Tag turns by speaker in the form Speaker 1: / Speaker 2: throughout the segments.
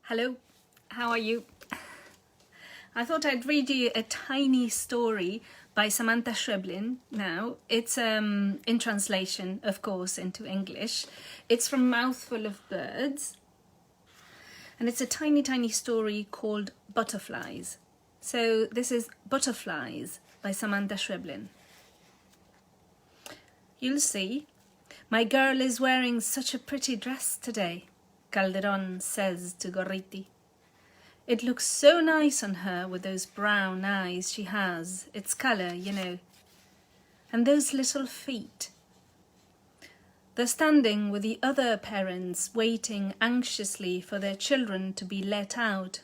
Speaker 1: Hello, how are you? I thought I'd read you a tiny story by Samanta Schweblin now. It's in translation, of course, into English. It's from Mouthful of Birds. And it's a tiny, tiny story called Butterflies. So this is Butterflies by Samanta Schweblin. You'll see. My girl is wearing such a pretty dress today, Calderon says to Gorriti. It looks so nice on her with those brown eyes she has, its colour, you know. And those little feet. They're standing with the other parents, waiting anxiously for their children to be let out.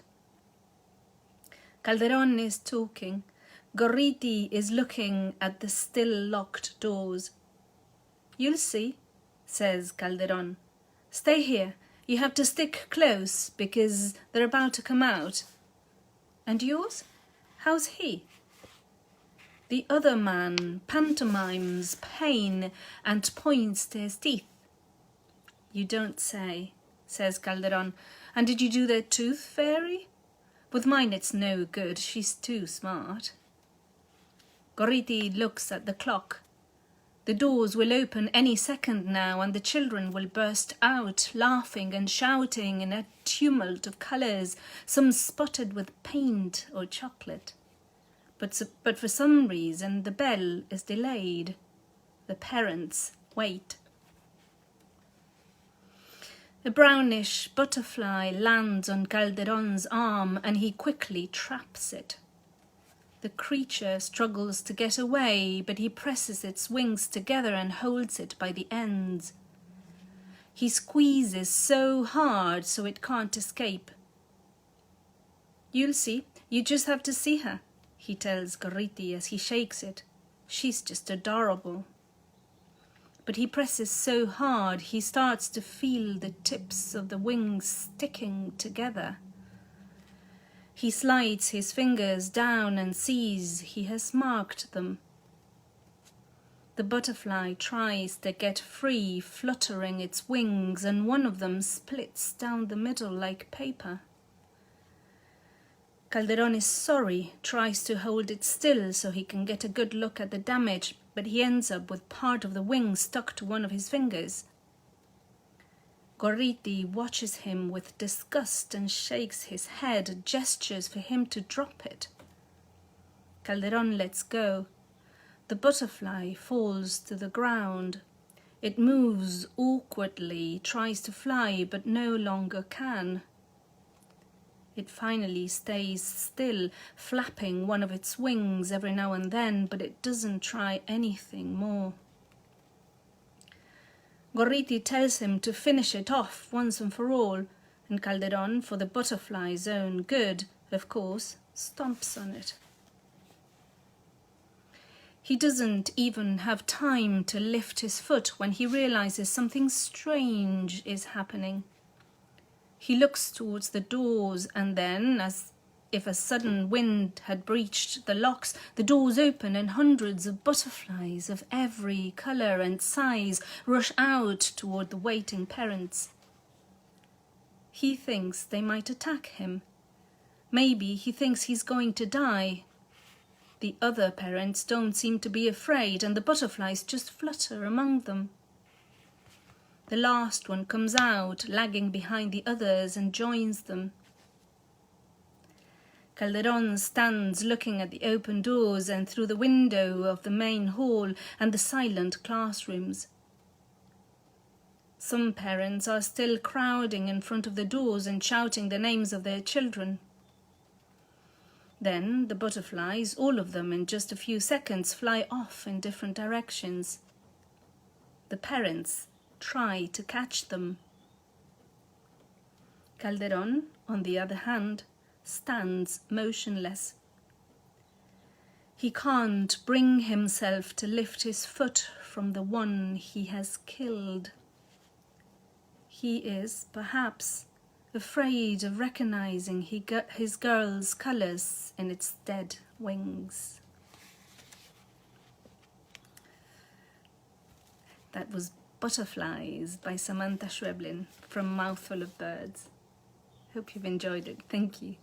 Speaker 1: Calderon is talking. Gorriti is looking at the still locked doors. You'll see, says Calderon. Stay here. You have to stick close because they're about to come out. And yours? How's he? The other man pantomimes pain and points to his teeth. You don't say, says Calderon. And did you do the tooth fairy? With mine it's no good, she's too smart. Gorriti looks at the clock. The doors will open any second now and the children will burst out, laughing and shouting in a tumult of colours, some spotted with paint or chocolate. But for some reason the bell is delayed. The parents wait. A brownish butterfly lands on Calderon's arm and he quickly traps it. The creature struggles to get away, but he presses its wings together and holds it by the ends. He squeezes so hard so it can't escape. You'll see, you just have to see her, he tells Gorriti as he shakes it. She's just adorable. But he presses so hard he starts to feel the tips of the wings sticking together. He slides his fingers down and sees he has marked them. The butterfly tries to get free, fluttering its wings, and one of them splits down the middle like paper. Calderon is sorry, tries to hold it still so he can get a good look at the damage, but he ends up with part of the wing stuck to one of his fingers. Gorriti watches him with disgust and shakes his head, gestures for him to drop it. Calderon lets go. The butterfly falls to the ground. It moves awkwardly, tries to fly, but no longer can. It finally stays still, flapping one of its wings every now and then, but it doesn't try anything more. Gorriti tells him to finish it off once and for all, and Calderon, for the butterfly's own good, of course, stomps on it. He doesn't even have time to lift his foot when he realizes something strange is happening. He looks towards the doors and then, as if a sudden wind had breached the locks, the doors open and hundreds of butterflies of every colour and size rush out toward the waiting parents. He thinks they might attack him. Maybe he thinks he's going to die. The other parents don't seem to be afraid and the butterflies just flutter among them. The last one comes out, lagging behind the others, and joins them. Calderon stands looking at the open doors and through the window of the main hall and the silent classrooms. Some parents are still crowding in front of the doors and shouting the names of their children. Then the butterflies, all of them in just a few seconds, fly off in different directions. The parents try to catch them. Calderon, on the other hand, stands motionless. He can't bring himself to lift his foot from the one he has killed. He is, perhaps, afraid of recognizing his girl's colours in its dead wings. That was Butterflies by Samanta Schweblin from Mouthful of Birds. Hope you've enjoyed it. Thank you.